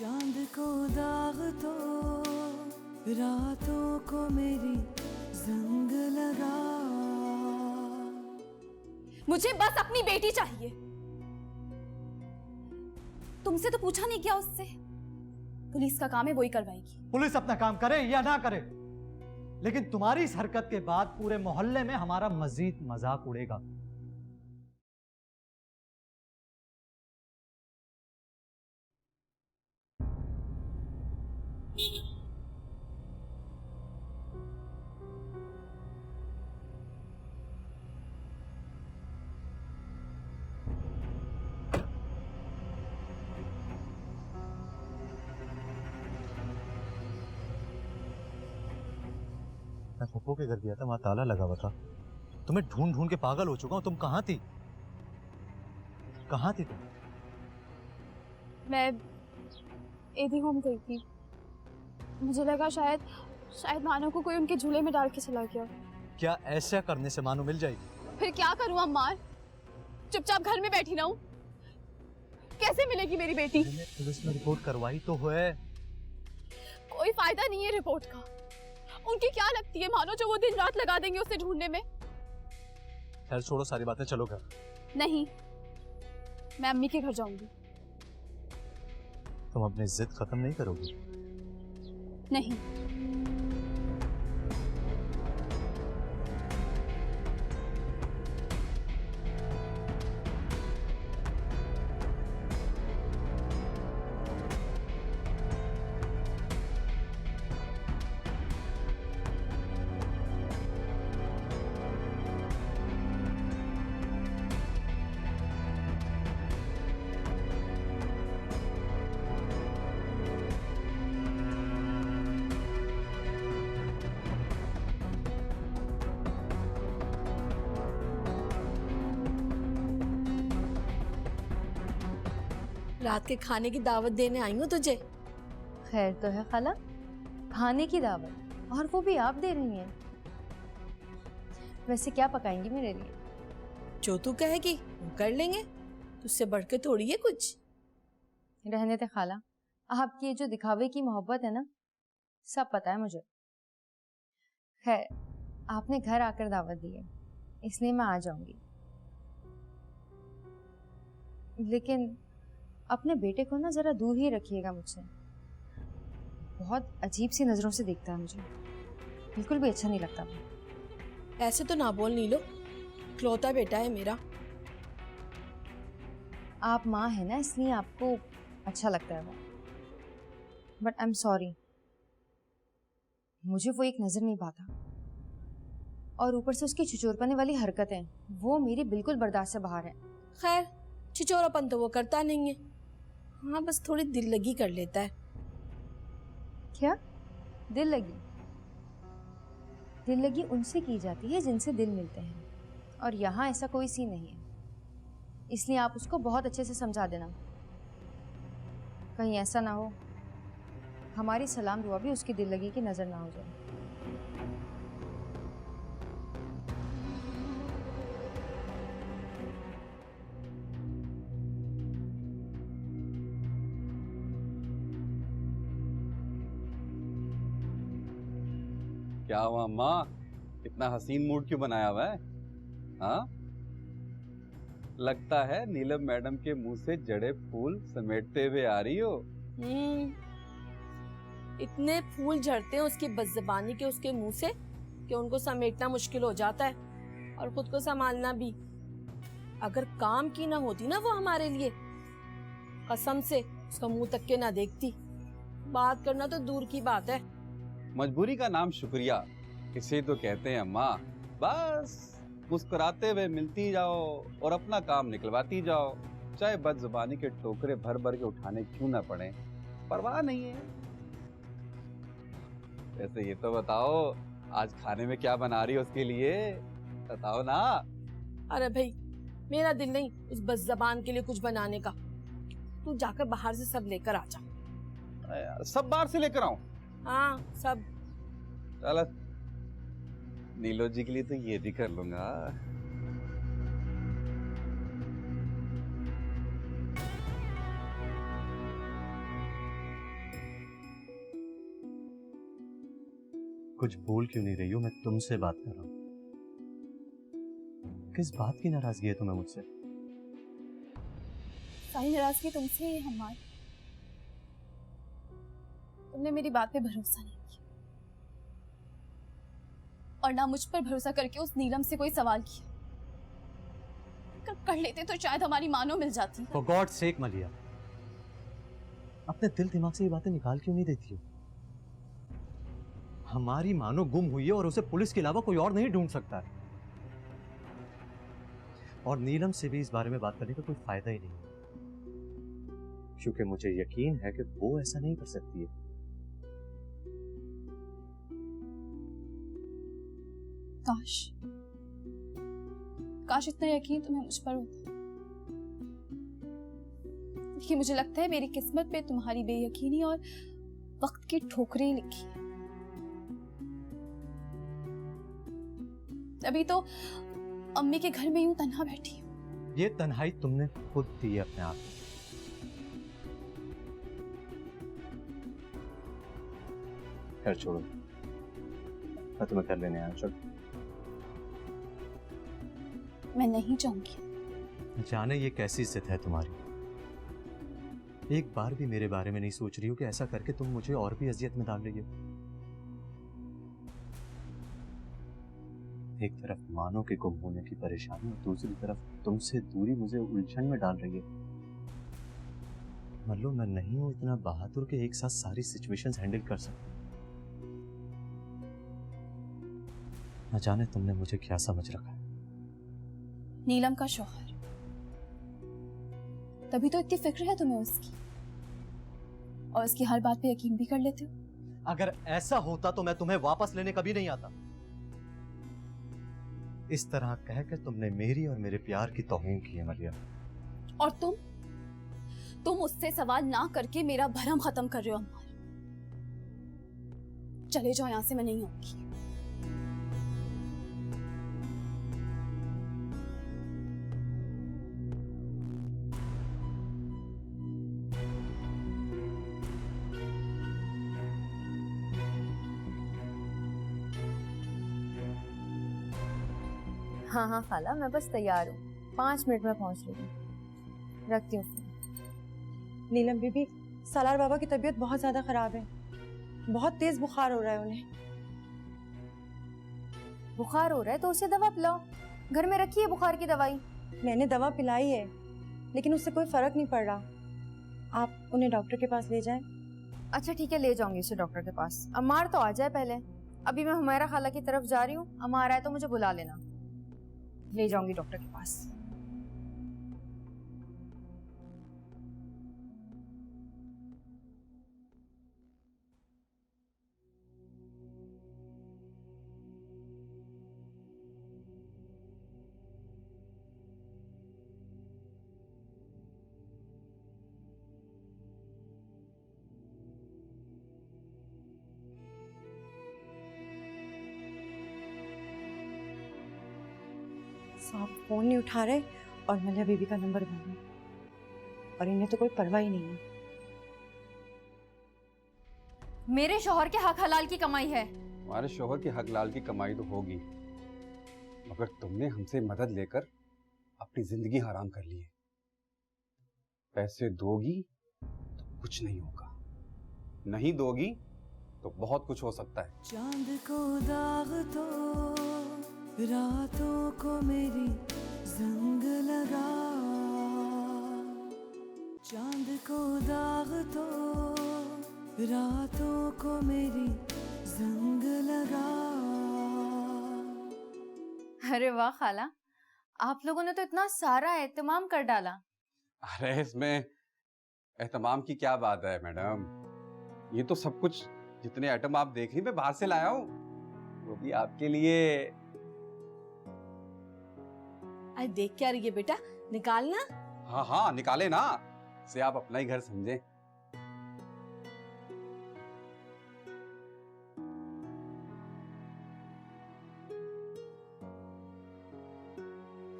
चांद को दाग तो रातों को मेरी जंग लगा। मुझे बस अपनी बेटी चाहिए। तुमसे तो पूछा नहीं क्या उससे? पुलिस का काम है, वही करवाएगी। पुलिस अपना काम करे या ना करे, लेकिन तुम्हारी इस हरकत के बाद पूरे मोहल्ले में हमारा मजीद मजाक उड़ेगा। मैं पप्पू के घर गया था, वहां ताला लगा हुआ था। तुम्हें ढूंढ ढूंढ के पागल हो चुका हूं। तुम कहां थी? कहां थी तुम? मैं एडी होम गई थी। मुझे लगा शायद मानो को कोई उनके झूले में डाल के चला गया। क्या ऐसा करने से मानो मिल जाएगी? फिर क्या करूं अम्मा? चुपचाप घर में बैठी रहूं? कैसे मिलेगी मेरी बेटी? पुलिस में रिपोर्ट करवाई तो है। कोई फायदा नहीं है रिपोर्ट का। उनकी क्या लगती है मानो जो वो दिन रात लगा देंगे उसे ढूंढने में? खैर छोड़ो सारी बातें, चलो घर। नहीं, मैं अम्मी के घर जाऊंगी। तुम अपनी जिद खत्म नहीं करोगी? नहीं। रात के खाने की दावत देने आई हूँ तुझे। खैर तो है खाला, खाने की दावत, और वो भी आप दे रही हैं। वैसे क्या पकाएंगी मेरे लिए? जो तू कहेगी वो कर लेंगे, तुझसे बढ़ के थोड़ी है कुछ। रहने दे खाला, आपकी ये जो दिखावे की मोहब्बत है ना, सब पता है मुझे। खैर आपने घर आकर दावत दी है इसलिए मैं आ जाऊंगी, लेकिन अपने बेटे को ना जरा दूर ही रखिएगा मुझसे। बहुत अजीब सी नजरों से देखता है मुझे, बिल्कुल भी अच्छा नहीं लगता वो। ऐसे तो ना बोल नीलो, इकलौता बेटा है मेरा। आप माँ है ना इसलिए आपको अच्छा लगता है वो, बट आई एम सॉरी, मुझे वो एक नजर नहीं पाता। और ऊपर से उसकी छिचोरपने वाली हरकतें, वो मेरी बिल्कुल बर्दाश्त से बाहर है। खैर छिचोरापन तो वो करता नहीं है, हाँ बस थोड़ी दिल लगी कर लेता है। क्या दिल लगी? दिल लगी उनसे की जाती है जिनसे दिल मिलते हैं, और यहाँ ऐसा कोई सीन नहीं है, इसलिए आप उसको बहुत अच्छे से समझा देना। कहीं ऐसा ना हो हमारी सलाम दुआ भी उसकी दिल लगी की नजर ना हो जाए। क्या हुआ अम्मा, इतना हसीन मूड क्यों बनाया हुआ है? हाँ, लगता है नीलम मैडम के मुंह से जड़े फूल समेटते हुए आ रही हो। इतने फूल झड़ते हैं उसकी बदज़बानी के उसके मुंह से कि उनको समेटना मुश्किल हो जाता है, और खुद को संभालना भी। अगर काम की ना होती ना वो हमारे लिए, कसम से उसका मुंह तक के ना देखती। बात करना तो दूर की बात है। मजबूरी का नाम शुक्रिया इसे तो कहते हैं अम्मा। बस मुस्कुराते हुए मिलती जाओ और अपना काम निकलवाती जाओ, चाहे बदजुबानी के टोकरे भर भर के उठाने क्यों ना पड़े, परवाह नहीं है। वैसे ये तो बताओ आज खाने में क्या बना रही हो उसके लिए, बताओ ना। अरे भाई मेरा दिल नहीं उस बदज़बान के लिए कुछ बनाने का, तू जाकर बाहर से सब लेकर आ जा। सब बाहर से लेकर आऊं? हाँ सब। चलो नीलो जी के लिए तो ये भी कर लूंगा। कुछ बोल क्यों नहीं रही हो? मैं तुमसे बात कर रहा हूँ। किस बात की नाराजगी है तुम्हें मुझसे? सारी नाराजगी तुमसे ही है हमारी। तुमने मेरी बात पे भरोसा नहीं किया और ना मुझ पर भरोसा करके उस नीलम से कोई सवाल किया। कर लेते तो शायद हमारी मानो मिल जाती। For God's sake मलिया, अपने दिल दिमाग से ये बातें निकाल क्यों नहीं देती हो? हमारी मानो गुम हुई है और उसे पुलिस के अलावा कोई और नहीं ढूंढ सकता है। और नीलम से भी इस बारे में बात करने का कोई फायदा ही नहीं है, क्योंकि मुझे यकीन है कि वो ऐसा नहीं कर सकती है। काश इतना यकीन तुम्हें मुझ पर होता। देखिए, मुझे लगता है मेरी किस्मत पे तुम्हारी बेयकीनी और वक्त की ठोकरें लिखी हैं। अभी तो अम्मी के घर में यूं तन्हा बैठी हूं। ये तन्हाई तुमने खुद दी है अपने आप को। खैर छोड़ो, मैं तुम्हें कर लेने आया। चलो। मैं नहीं चाहूंगी। जाने ये कैसी जिद है तुम्हारी? एक बार भी मेरे बारे में नहीं सोच रही हो कि ऐसा करके तुम मुझे और भी अजियत में डाल रही हो। एक तरफ मानो के गुम होने की परेशानी और दूसरी तरफ तुमसे दूरी मुझे उलझन में डाल रही है। मल्लो, मैं नहीं हूं इतना बहादुर के एक साथ सारी सिचुएशंस हैंडल कर सकता। न जाने तुमने मुझे क्या समझ रखा है। नीलम का शौहर, तभी तो इतनी फिक्र है तुम्हें उसकी, और उसकी हर बात पे यकीन भी कर लेते हो। अगर ऐसा होता तो मैं तुम्हें वापस लेने कभी नहीं आता। इस तरह कहकर तुमने मेरी और मेरे प्यार की तौहीन की है मलिया। और तुम मुझसे सवाल ना करके मेरा भरम खत्म कर रहे हो अम्मा। चले जाओ यहां से, मैं नहीं आऊंगी। हाँ हाँ खाला, मैं बस तैयार हूँ, 5 मिनट में पहुँच रही हूँ। रखती हूँ। नीलम बीबी, सालार बाबा की तबीयत बहुत ज्यादा खराब है। बहुत तेज बुखार हो रहा है उन्हें। बुखार हो रहा है तो उसे दवा पिलाओ। घर में रखी है बुखार की दवाई। मैंने दवा पिलाई है, लेकिन उससे कोई फर्क नहीं पड़ रहा। आप उन्हें डॉक्टर के पास ले जाएं। अच्छा ठीक है, ले जाऊंगी उसे डॉक्टर के पास। अम्मार तो आ जाए पहले। अभी मैं हुमैरा खाला की तरफ जा रही हूँ, अम्मा आ रहा है तो मुझे बुला लेना। ले जाऊंगी डॉक्टर के पास। साहब फोन नहीं उठा रहे और मलिया बीबी का नंबर बंद है, और इन्हें तो कोई परवाह ही नहीं है। मेरे शौहर के हक हलाल की कमाई है। तुम्हारे शोहर की हक लाल की कमाई तो होगी, मगर तुमने हमसे मदद लेकर अपनी जिंदगी हराम कर ली है। पैसे दोगी तो कुछ नहीं होगा, नहीं दोगी तो बहुत कुछ हो सकता है। चांद को दाग तो रातों को मेरी जंग लगा, चांद को दाग तो रातों को मेरी जंग लगा। अरे वाह खाला, आप लोगों ने तो इतना सारा एहतमाम कर डाला। अरे इसमें एहतमाम की क्या बात है मैडम, ये तो सब कुछ जितने आइटम आप देख रही मैं बाहर से लाया हूँ, वो भी आपके लिए। अरे देख क्या रही है बेटा, निकालना। हाँ हाँ निकाले ना, से आप अपना ही घर समझे।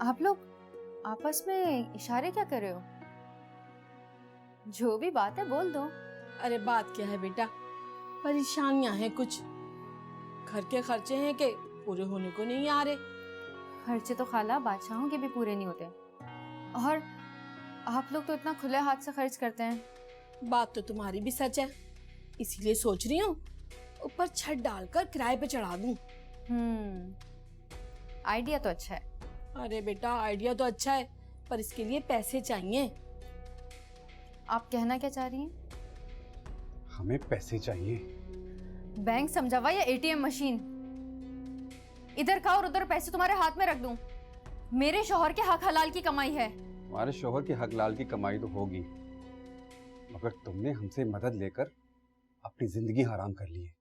आप लोग आपस में इशारे क्या कर रहे हो? जो भी बात है बोल दो। अरे बात क्या है बेटा, परेशानियां हैं कुछ। घर के खर्चे हैं कि पूरे होने को नहीं आ रहे। खर्चे तो खाला बादशाहों के भी पूरे नहीं होते, और आप लोग तो इतना खुले हाथ से खर्च करते हैं। बात तो तुम्हारी भी सच है, इसीलिए सोच रही हूँ ऊपर छत डालकर किराए पे चढ़ा दूं। आइडिया तो अच्छा है। अरे बेटा आइडिया तो अच्छा है, पर इसके लिए पैसे चाहिए। आप कहना क्या चाह रही हैं? हमें पैसे चाहिए। बैंक समझा हुआ या एटीएम मशीन? इधर का और उधर पैसे तुम्हारे हाथ में रख दूं? मेरे शौहर के हक हलाल की कमाई है। हमारे शोहर की हक लाल की कमाई तो होगी, मगर तुमने हमसे मदद लेकर अपनी जिंदगी हराम कर ली है।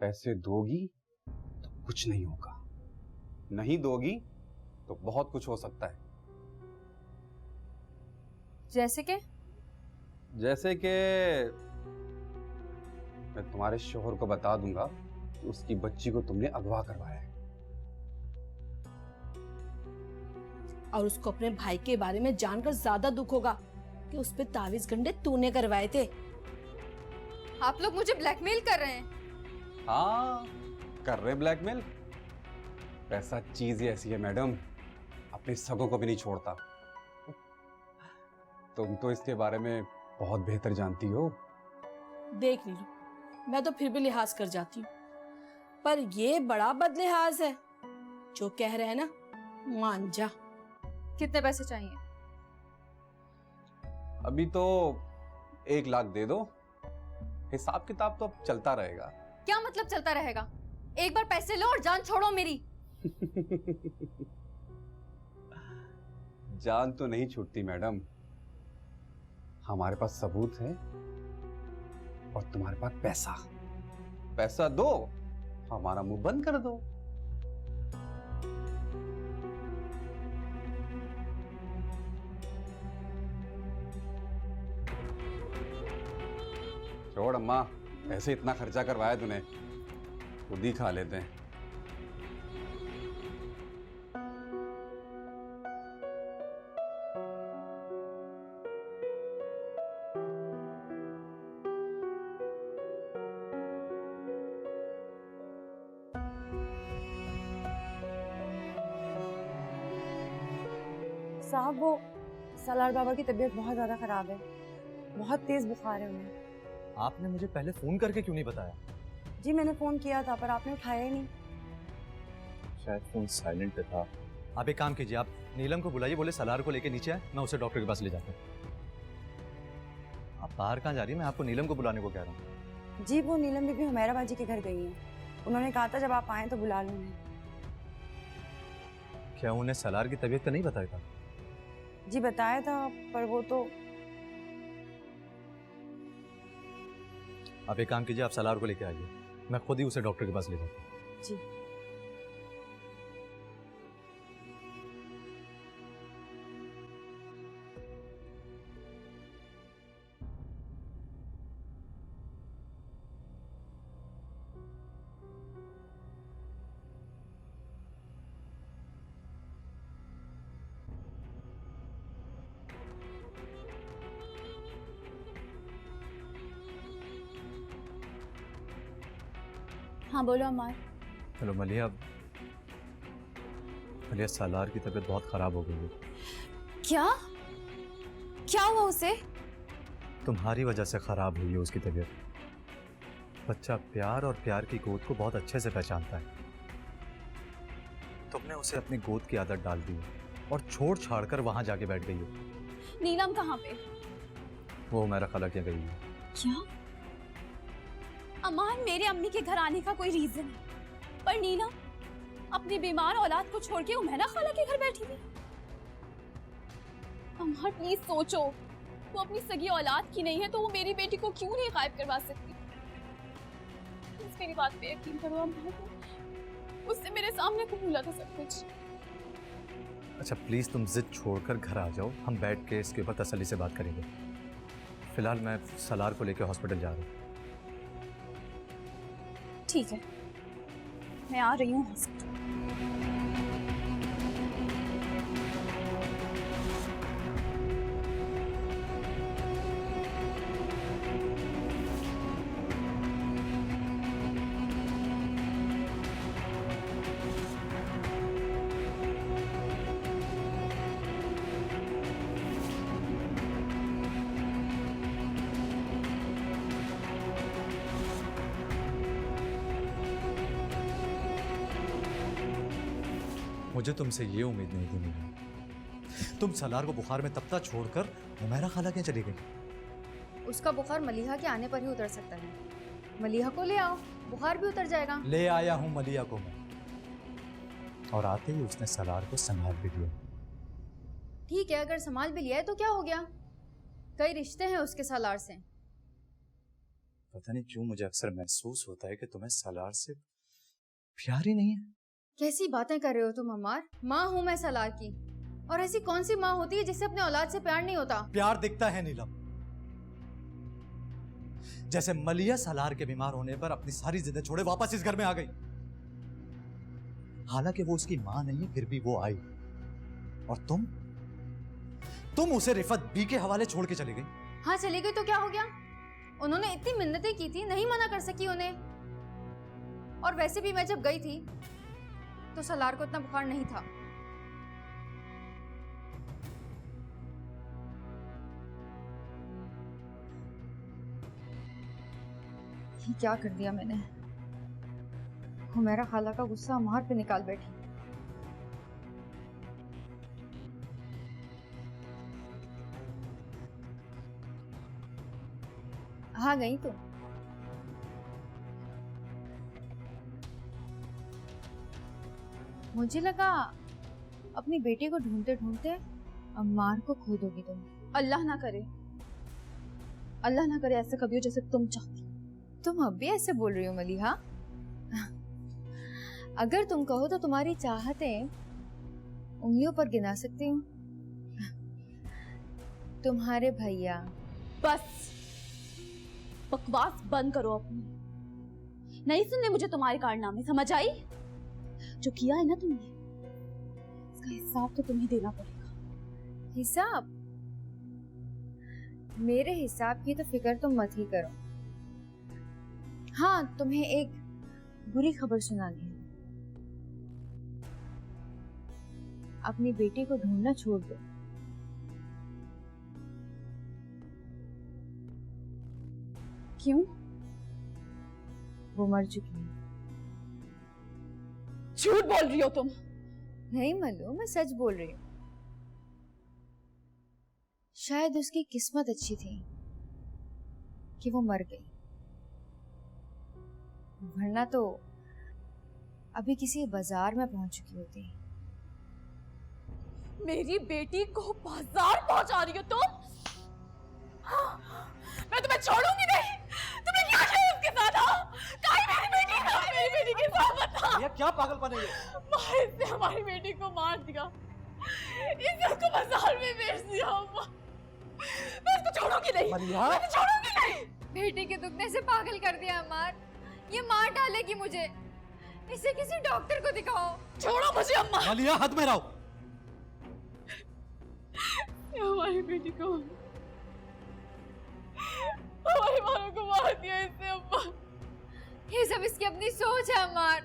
पैसे दोगी तो कुछ नहीं होगा, नहीं दोगी तो बहुत कुछ हो सकता है। जैसे कि? जैसे कि मैं तुम्हारे शोहर को बता दूंगा कि उसकी बच्ची को तुमने अगवा करवाया है, और उसको अपने भाई के बारे में जानकर ज्यादा दुख होगा कि उस पे तावीज गंडे तूने करवाए थे। आप लोग मुझे ब्लैकमेल कर रहे हैं। हाँ कर रहे ब्लैकमेल। पैसा चीज ही ऐसी है मैडम, अपने सगों को भी नहीं छोड़ता। तुम तो इसके बारे में बहुत बेहतर जानती हो। देख नीलू, मैं तो फिर भी लिहाज कर जाती हूँ, पर ये बड़ा बदलिहाज है। जो कह रहे हैं ना, मान जा। कितने पैसे चाहिए? अभी तो 1 लाख दे दो, हिसाब किताब तो अब चलता रहेगा। क्या मतलब चलता रहेगा? एक बार पैसे लो और जान छोड़ो मेरी। जान तो नहीं छूटती मैडम, हमारे पास सबूत है और तुम्हारे पास पैसा। पैसा दो, हमारा मुंह बंद कर दो। छोड़ अम्मा, ऐसे इतना खर्चा करवाया तूने, खुद ही खा लेते हैं। साहब वो सलार बाबा की तबीयत बहुत ज्यादा खराब है, बहुत तेज बुखार है उन्हें। आपने मुझे पहले फोन करके क्यों नहीं बताया? जी मैंने फोन किया था पर आपने उठाया ही नहीं। शायद फोन साइलेंट पे था। आप एक काम कीजिए, आप नीलम को बुलाइए, बोले सलार को लेके नीचे आए, मैं उसे डॉक्टर के पास ले जाता हूँ। आप बाहर कहाँ जा रही है? मैं आपको नीलम को बुलाने को कह रहा हूँ। जी वो नीलम बीबी हुमैरा बाजी के घर गई हैं, उन्होंने कहा था जब आप आए तो बुला लो उन्हें। क्या उन्हें सलार की तबीयत का नहीं बताया था? जी बताया था, पर वो तो। आप एक काम कीजिए, आप सलार को लेके आइए, मैं खुद ही उसे डॉक्टर के पास ले जाता हूँ। जी हाँ बोलो अमार। हेलो मलिया, मलिया सलार की तबीयत बहुत खराब हो गई है। क्या क्या हुआ उसे? तुम्हारी वजह से खराब हुई है उसकी तबीयत। बच्चा प्यार और प्यार की गोद को बहुत अच्छे से पहचानता है। तुमने उसे अपनी गोद की आदत डाल दी और छोड़ छाड़ कर वहां जाके बैठ गई हो। नीलम कहाँ पे? वो मेरा खाला क्या गई है। क्या? अमान, मेरे अम्मी के घर आने का कोई रीजन है, पर नीलम अपनी बीमार औलाद को छोड़ के उमैरा खाला के घर बैठी थी। अमान प्लीज सोचो, वो अपनी सगी औलाद की नहीं है तो वो मेरी बेटी को क्यों नहीं गायब करवा सकती? प्लीज मेरी बात पे यकीन करो अमान, उससे मेरे सामने को भूला था सब कुछ। अच्छा प्लीज तुम जिद छोड़कर घर आ जाओ, हम बैठ के इसके ऊपर तसल्ली से बात करेंगे। फिलहाल मैं सलार को लेकर हॉस्पिटल जा रहा हूँ। ठीक है, मैं आ रही हूँ हॉस्पिटल। मुझे तुमसे ये उम्मीद नहीं थी नीलम। तुम सलार को बुखार में तब तक छोड़कर हुमैरा खाला के चली गई। उसका बुखार मलिहा के आने पर ही उतर सकता है। मलिहा को ले आओ, बुखार भी उतर जाएगा। ले आया हूं मलिया को मैं, और आते ही उसने सलार को संभाल भी दिया। ठीक है, अगर संभाल भी लिया है तो क्या हो गया? कई रिश्ते हैं उसके सालार से। पता नहीं क्यों मुझे अक्सर महसूस होता है कि तुम्हें सलार से प्यार ही नहीं है। कैसी बातें कर रहे हो तुम अम्मार? माँ हूं मैं सलार की, और ऐसी कौन सी माँ होती है जिससे अपने औलाद से प्यार नहीं होता? प्यार दिखता है नीलम। जैसे मलिया सलार के बीमार होने पर अपनी सारी जिद्दें छोड़े वापस इस घर में आ गई। हालांकि वो उसकी मां नहीं है, फिर भी वो आई। और तुम उसे रिफत बी के हवाले छोड़ के चली गई। हाँ चली गई तो क्या हो गया? उन्होंने इतनी मिन्नतें की थी, नहीं मना कर सकी उन्हें। और वैसे भी मैं जब गई थी तो सलार को इतना बुखार नहीं था। ये क्या कर दिया मैंने? हुमैरा खाला का गुस्सा अम्मार पे निकाल बैठी। हाँ गई तो मुझे लगा अपनी बेटी को ढूंढते ढूंढते अम्मार को खो दोगी तुम। अल्लाह ना करे, अल्लाह ना करे ऐसे कभी हो जैसे तुम चाहती। तुम अब भी ऐसे बोल रही हो मलिहा? अगर तुम कहो तो तुम्हारी चाहतें उंगलियों पर गिना सकती हूँ। तुम्हारे भैया। बस बकवास बंद करो अपनी। नहीं सुनने मुझे तुम्हारे कारनामे, समझ आई? जो किया है ना तुमने, इसका हिसाब तो तुम्हें देना पड़ेगा। हिसाब? मेरे हिसाब की तो फिक्र तुम मत ही करो। हाँ, तुम्हें एक बुरी खबर सुनानी है। अपनी बेटी को ढूंढना छोड़ दो। क्यों? वो मर चुकी है। झूठ बोल रही हो तुम। नहीं मल्लू, मैं सच बोल रही हूँ। शायद उसकी किस्मत अच्छी थी कि वो मर गई, वरना तो अभी किसी बाजार में पहुंच चुकी होती। मेरी बेटी को बाजार पहुंचा रही हो तुम? मैं तुम्हें छोड़ूंगी नहीं। तुम्हें क्या है उसके साथ? मेरी बेटी का, मेरी बेटी के साथ बता। ये क्या पागलपन है ये? माँ, इसने हमारी बेटी को मार दिया, इसने उसको बाजार में बेच दिया। अम्मा, मैं इसको छोड़ूंगी नहीं। मलिहा? मैं छोड़ूंगी नहीं। बेटी के दुखने से पागल कर दिया अम्मार। ये मार डालेगी मुझे। इसे किसी डॉक्टर को दिखाओ। छोड़ो मुझे अम्मा। मलिहा, हद में रहो। हमारी बेटी को, हमारे मारों को मार दिया इसने अम्मा। ये सब इसकी अपनी सोच है अम्मार।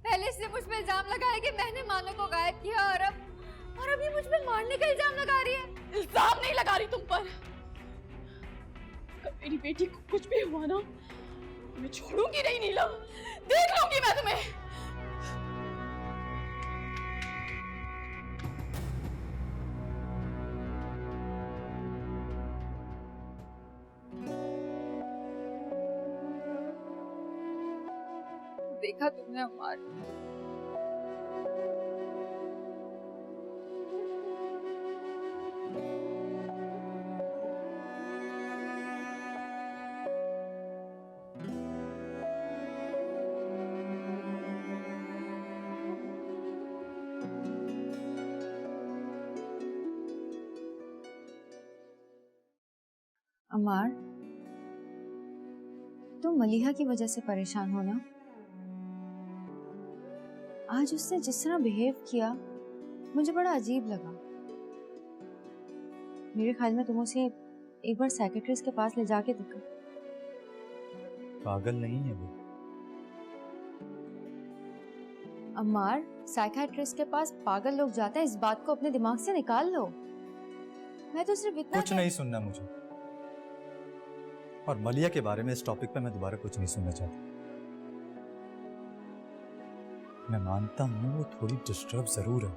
पहले इसने मुझ पे इल्जाम लगाया कि मैंने मानो को गायब किया, और अब ये मुझ पे मारने का इल्जाम लगा रही है। इल्जाम नहीं लगा रही तुम पर। अगर मेरी बेटी को कुछ भी हुआ ना, मैं छोड़ूंगी नहीं नीलम। देख लूंगी मैं तुम्हें। देखा तुमने अम्मार? अम्मार, तुम मलिहा की वजह से परेशान हो ना? आज उसने जिस तरह बिहेव किया मुझे बड़ा अजीब लगा। मेरे ख्याल में तुम उसे एक बार साइकियाट्रिस्ट के पास ले जाके देखो। पागल नहीं है वो। अम्मार, साइकियाट्रिस्ट के पास पागल लोग जाते हैं, इस बात को अपने दिमाग से निकाल लो। मैं तो सिर्फ इतना कुछ नहीं सुनना मुझे, और मलिया के बारे में इस टॉपिक पे मैं दोबारा कुछ नहीं सुनना चाहता। मैं मानता हूँ वो थोड़ी डिस्टर्ब जरूर है,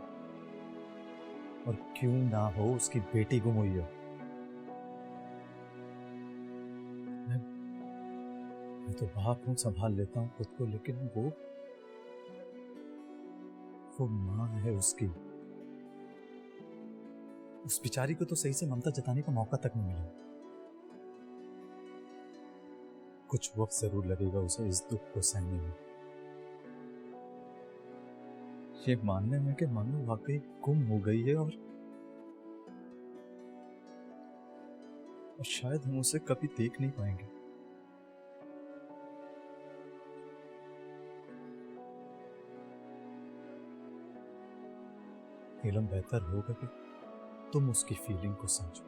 और क्यों ना हो उसकी बेटी गुम हुई है। मैं तो बाप हूँ, संभाल लेता हूँ खुद को, लेकिन वो माँ है उसकी। उस बेचारी को तो सही से ममता जताने का मौका तक नहीं मिला। कुछ वक्त जरूर लगेगा उसे इस दुख को सहने में, ये मानने में कि मानो वाकई गुम हो गई है, और शायद हम उसे कभी देख नहीं पाएंगे। नीलम, बेहतर होगा कि तुम उसकी फीलिंग को समझो।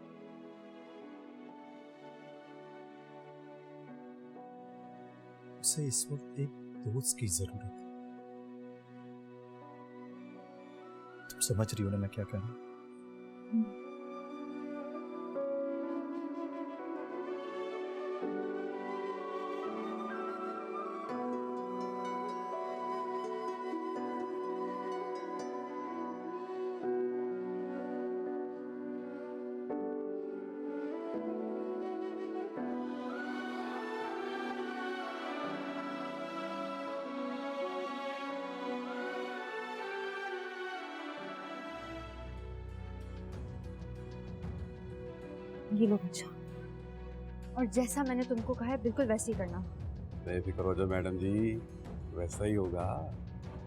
उसे इस वक्त एक दोस्त की जरूरत है। तुम समझ रही हो ना मैं क्या कह रहा हूं? ये लो बच्चा, और जैसा मैंने तुमको कहा है बिल्कुल वैसे ही करना। बेफिक्र हो जाओ मैडम जी, वैसा ही होगा।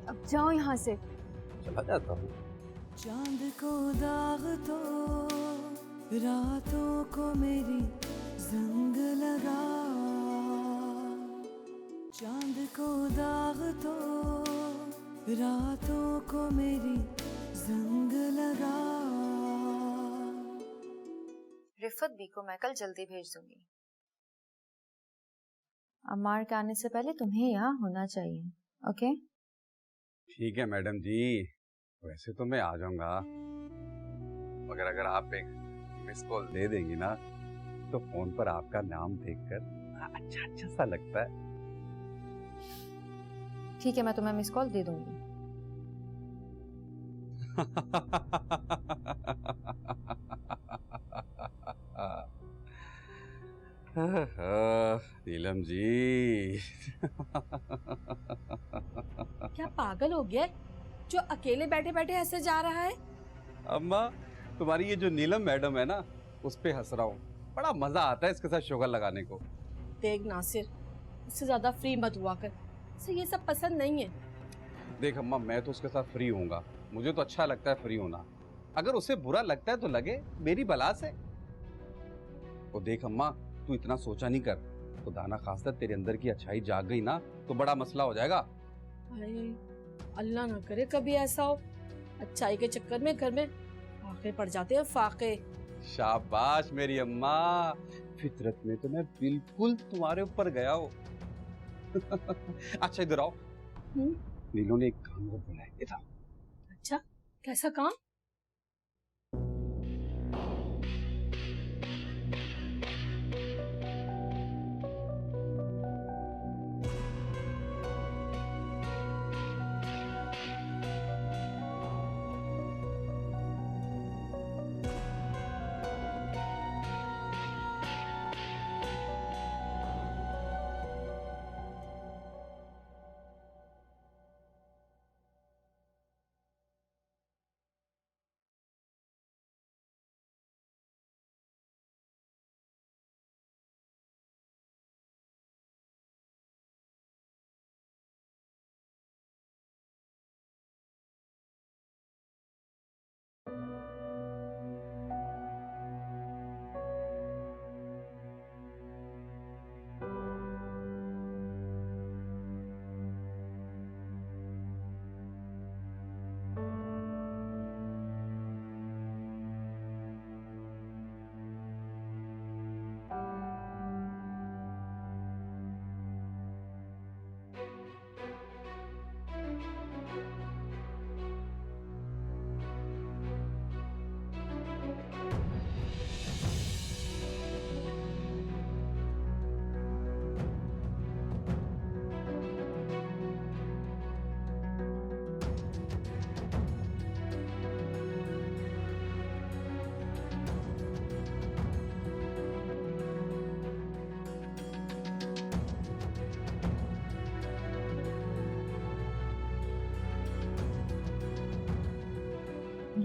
अब जाओ यहाँ से। चला जाता हूँ। चांद को दाग तो रातों को मेरी जंग लगा, चांद को दाग तो रातों को मेरी जंग लगा। रिफत बी को मैं कल जल्दी भेज दूंगी। अम्मार के आने से पहले तुम्हें यहाँ होना चाहिए, ओके? ठीक है मैडम जी, वैसे तो मैं आ जाऊंगा, मगर अगर आप एक मिस कॉल दे देंगी ना, तो फोन पर आपका नाम देखकर अच्छा अच्छा सा लगता है। ठीक है, मैं तुम्हें मिस कॉल दे दूंगी। नीलम जी। क्या पागल हो गया है? जो अकेले बैठे बैठे ऐसे जा रहा है? अम्मा, तुम्हारी ये जो नीलम मैडम है ना, उस पे हंस रहा हूँ। बड़ा मजा आता है इसके साथ शुगर लगाने को। देख नासिर, उससे ज्यादा फ्री मत हुआ कर, उसे ये सब पसंद नहीं है। देख अम्मा, मैं तो उसके साथ फ्री हूँगा, मुझे तो अच्छा लगता है फ्री होना। अगर उसे बुरा लगता है तो लगे, मेरी बला से। तो देख अम्मा, तू इतना सोचा नहीं कर, खुदा ना खास्ता तेरे अंदर की अच्छाई जाग गई ना, तो बड़ा मसला हो जाएगा। अरे अल्लाह ना करे कभी ऐसा हो, अच्छाई के चक्कर में घर में फाके पड़ जाते हैं, फाके। शाबाश मेरी अम्मा, फितरत में तो मैं बिल्कुल तुम्हारे ऊपर गया हूँ। अच्छा इधर आओ, नीलू ने एक काम को बोला है, इधर। अच्छा, कैसा काम?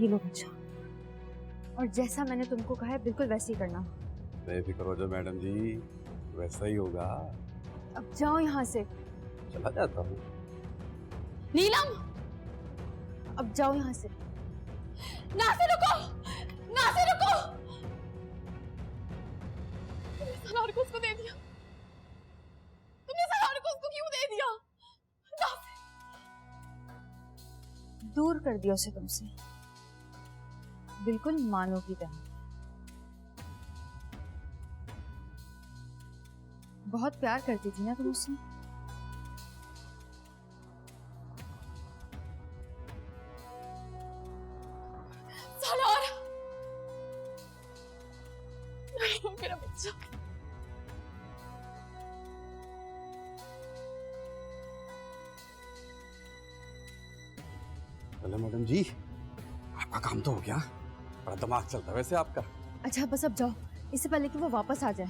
ये लो बच्चा, और जैसा मैंने तुमको कहा है बिल्कुल वैसे ही करना। बेफिक्र हो जाओ मैडम जी, वैसा ही होगा। अब जाओ यहाँ से, चला जाता हूँ। नीलम, अब जाओ यहाँ से। नासिर रुको, नासिर रुको। तुमने सलार को उसको दे दिया, तुमने सलार को उसको क्यों दे दिया? नासिर, दूर कर दिया उसे तुमसे, बिल्कुल मानो की तरह। बहुत प्यार करती थी ना तुम उससे। सलार, मेरा बच्चा। चलो मैडम जी, आपका काम तो हो गया। बड़ा दिमाग चलता है वैसे आपका। अच्छा बस अब जाओ, इससे पहले कि वो वापस आ जाए।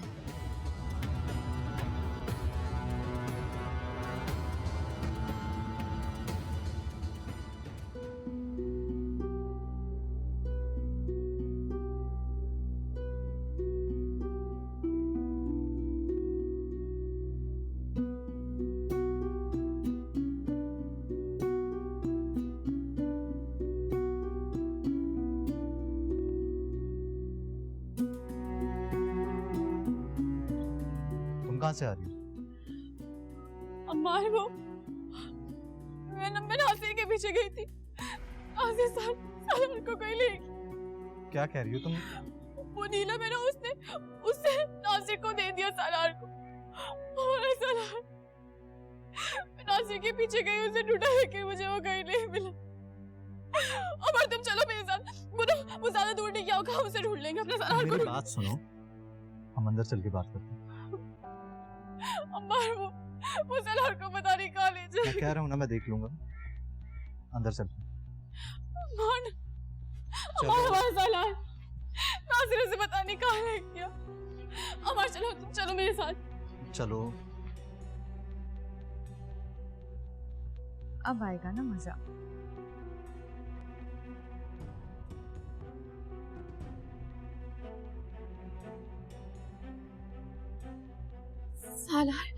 तुम कहाँ से आ रही हो? अम्मार, वो मैं नासिर के पीछे गई थी। नासिर सलार को कहीं ले गई। क्या कह रही हो तुम? वो नीलम है ना, उसने नासिर को दे दिया सलार को। और सलार, मैं नासिर के पीछे गई, उसे ढूंढा लेकिन मुझे वो कहीं नहीं मिला। अमर तुम चलो मेरे साथ, वो ज्यादा दूर नहीं गया होगा, हम उसे ढूंढ लेंगे अपने सलार को। मेरी बात सुनो, हम अंदर चल के बात करते हैं। अम्मार, वो सलार को पता नहीं कहाँ ले जाए। मैं कह रहा हूँ ना, मैं देख लूंगा। अंदर चल। अम्मार, हमारा सलार नासिर से पता नहीं कहाँ ले गया। अम्मार चलो, तुम चलो मेरे साथ। चलो। अब आएगा ना मजा। सालार,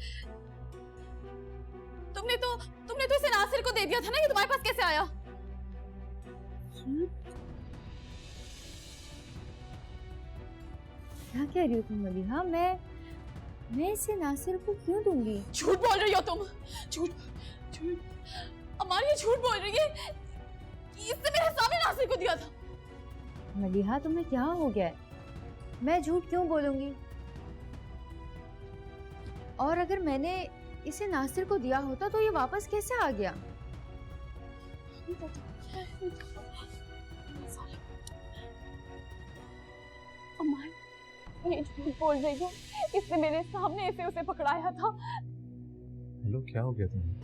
तुमने तो इसे नासिर को दे दिया था ना, ये तुम्हारे पास कैसे आया? क्या कह रही हो तुम मलिहा? मैं इसे नासिर को क्यों दूंगी? झूठ बोल रही हो तुम, झूठ। अम्मार ये झूठ बोल रही है कि इसने मेरे सामने नासिर को दिया था। मलिहा तुम्हें क्या हो गया है? मैं झूठ क्यों बोलूंगी? और अगर मैंने इसे नासिर को दिया होता तो ये वापस कैसे आ गया? अम्मार ये झूठ बोल रही है, इसने मेरे सामने इसे उसे पकड़ाया था। हेलो, क्या हो गया तुम्हें?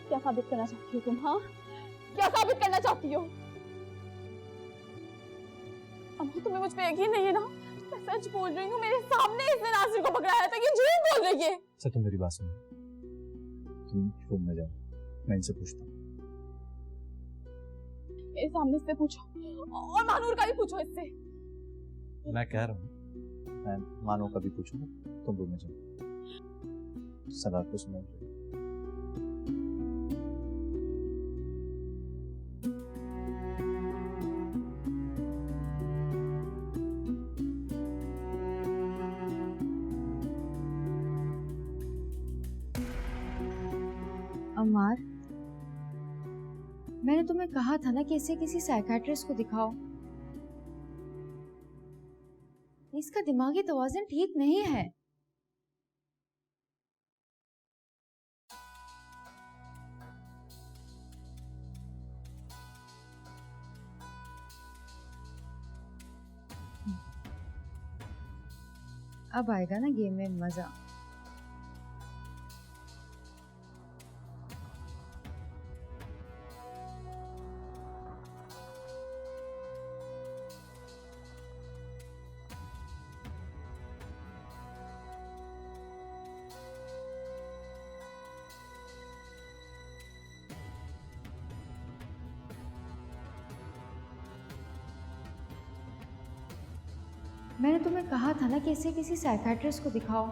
क्या साबित करना चाहती हो तुम? हाँ, क्या साबित करना चाहती हो? अम्मा तुम्हें मुझ पे यकीन नहीं है ना? मैं सच बोल रही हूँ, मेरे सामने इसने नासिर को पकड़ाया था। ये झूठ बोल रही है। अच्छा तुम मेरी बात सुनो, तुम रूम में जाओ, मैं इनसे पूछता हूँ। मेरे सामने इससे पूछो, और मानूर का भी पूछो इससे। मैं कह रहा हूँ, मैं मानो का भी पूछूंगा, तुम रूम में जाओ। सलार को सुनो। अमार, मैंने तुम्हें कहा था ना कि इसे किसी साइकियाट्रिस्ट को दिखाओ। इसका दिमागी तवाज़ुन ठीक नहीं है। अब आएगा ना गेम में मजा। मैंने तुम्हें कहा था ना कि इसे किसी साइकियाट्रिस्ट को दिखाओ।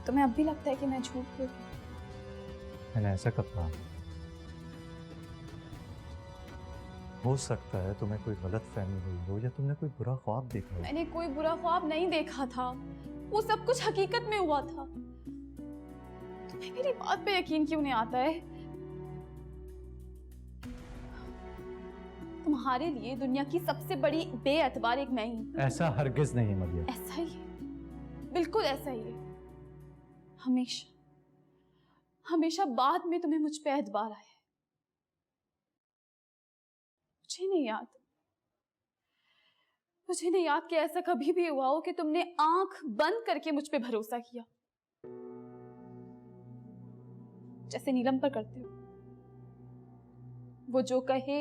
तुम्हें अब भी लगता है कि मैं झूठ बोल रही हूँ? मैंने ऐसा कब कहा? हो सकता है तुम्हें कोई गलत फहमी हुई हो या तुमने कोई बुरा ख्वाब देखा हो। मैंने कोई बुरा ख्वाब नहीं देखा था, वो सब कुछ हकीकत में हुआ था। तुम्हें मेरी बात पे यकीन क्यों नहीं आता है? तुम्हारे लिए दुनिया की सबसे बड़ी बेएतबार एक मैं ही हूं। ऐसा हरगिज नहीं मलिया। ऐसा ही है, बिल्कुल ऐसा ही है। हमेशा हमेशा बाद में तुम्हें मुझ पे एतबार आया है। मुझे नहीं याद कि ऐसा कभी भी हुआ हो कि तुमने आंख बंद करके मुझ पे भरोसा किया, जैसे नीलम पर करते हो। वो जो कहे,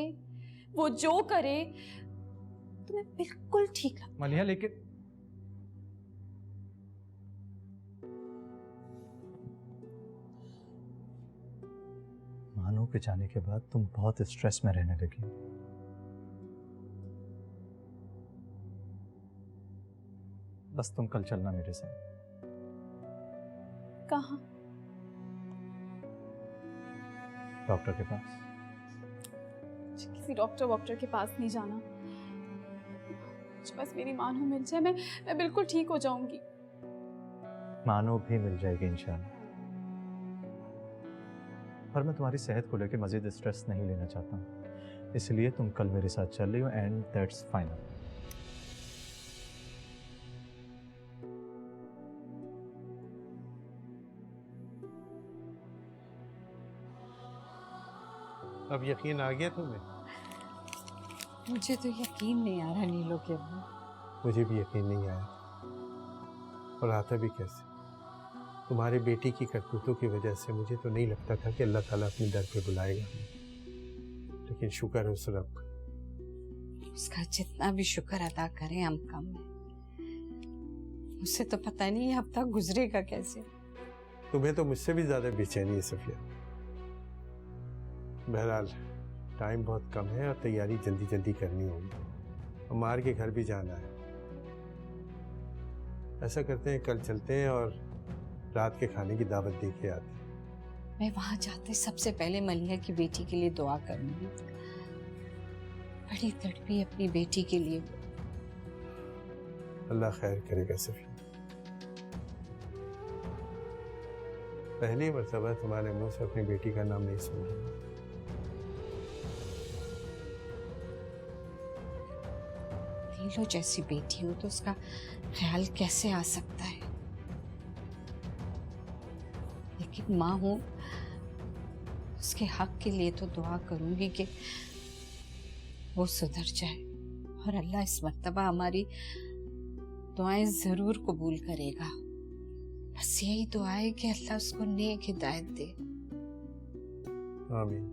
वो जो करे, तुम्हें बिल्कुल ठीक लगता। मलिया लेकिन मानो के जाने के बाद तुम बहुत स्ट्रेस में रहने लगी। बस तुम कल चलना मेरे साथ। कहाँ? डॉक्टर के पास। किसी डॉक्टर के पास नहीं जाना। बस मेरी मानो मिल जाए, मैं बिल्कुल ठीक हो जाऊंगी। मानो भी मिल जाएगी इंशाल्लाह। पर मैं तुम्हारी सेहत को लेकर मजीद स्ट्रेस नहीं लेना चाहता हूँ, इसलिए तुम कल मेरे साथ चल रही हो एंड दैट्स फाइनल। अब यकीन आ गया तुम्हें? मुझे तो यकीन नहीं आ रहा नीलो के अब्बू। मुझे भी यकीन नहीं आया, और आता भी कैसे। तुम्हारी बेटी की करतूतों की वजह से मुझे तो नहीं लगता था कि अल्लाह ताला अपने दर पे बुलाएगा, लेकिन शुक्र है उस रब का। उसका जितना भी शुक्र अदा करें हम कम है। मुझसे तो पता नहीं अब तक गुजरेगा कैसे। तुम्हें तो मुझसे भी ज्यादा बेचैनी है सफिया। बहरहाल टाइम बहुत कम है और तैयारी जल्दी जल्दी करनी होगी। अम्मार के घर भी जाना है। ऐसा करते हैं कल चलते हैं और रात के खाने की दावत दे के आते हैं। मैं वहां जाते सबसे पहले मलिया की बेटी के लिए दुआ करूंगी। बड़ी तड़पी अपनी बेटी के लिए। अल्लाह खैर करेगा सफिया। पहली मर्तबा तुम्हारे मुंह से अपनी बेटी का नाम नहीं सुन रहा। नीलो जैसी बेटी हो तो उसका ख्याल कैसे आ सकता है, लेकिन माँ हूं, उसके हक के लिए तो दुआ करूंगी कि वो सुधर जाए, और अल्लाह इस मर्तबा हमारी दुआएं जरूर कबूल करेगा। बस यही दुआ है कि अल्लाह उसको नेक हिदायत दे। आमीन।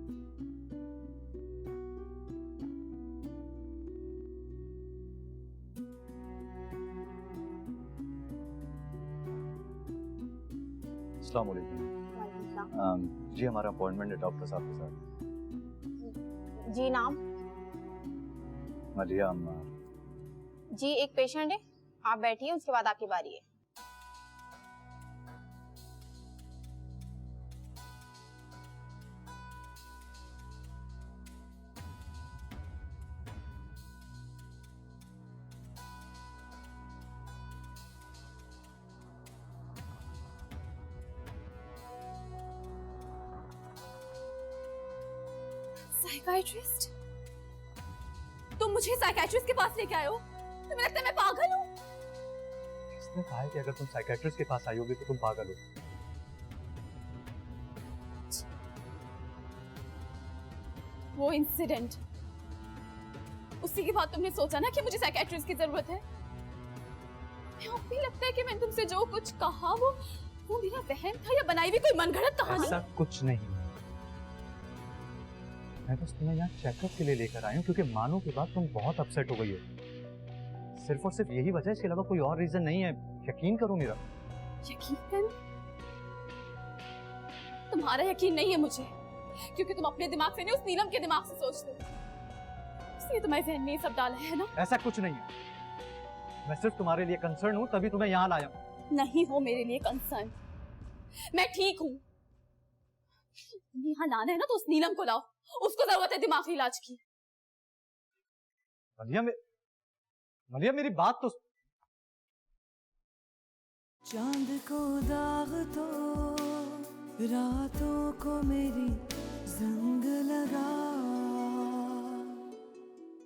अस्सलाम वालेकुम। जी हमारा अपॉइंटमेंट है डॉक्टर साहब के साथ। जी नाम? मलिया अम्मार। जी एक पेशेंट है, आप बैठिए, उसके बाद आपकी बारी है। साइकियाट्रिस्ट? तुम मुझे साइकियाट्रिस्ट के पास लेके आए हो? तुम्हें लगता है मैं पागल हूँ? इसने कहा है कि अगर तुम साइकियाट्रिस्ट के पास आई होगी तो तुम पागल हो। वो इंसिडेंट, उसी के बाद तुमने सोचा ना कि मुझे साइकियाट्रिस्ट की जरूरत है? अब भी लगता है कि मैंने तुमसे जो कुछ कहा वो मेरा वहम था या बनाई हुई कोई मनगढ़ंत कहानी? ऐसा कुछ नहीं, मैं बस तुम्हें यहाँ चेकअप के लिए लेकर आई हूँ क्योंकि मानो के बाद तुम बहुत अपसेट हो गई हो। सिर्फ और सिर्फ यही वजह है, इसके अलावा कोई और रीजन नहीं है। यकीन करो मेरा। यकीन? तुम्हारा यकीन नहीं है मुझे, क्योंकि तुम अपने दिमाग से नहीं उस नीलम के दिमाग से सोचते हो, इसलिए तुम्हारे जहन में ये सब डाला है ना। ऐसा कुछ नहीं है, मैं सिर्फ तुम्हारे लिए कंसर्न हूँ, तभी तुम्हें यहाँ लाया हूँ। नहीं हो मेरे लिए कंसर्न, मैं ठीक हूँ। यहाँ लाना है ना तो उस नीलम को लाओ, उसको जरूरत है दिमागी इलाज की। मलिया मेरी बात तो। चांद को दाग तो रातों को मेरी जंग लगा।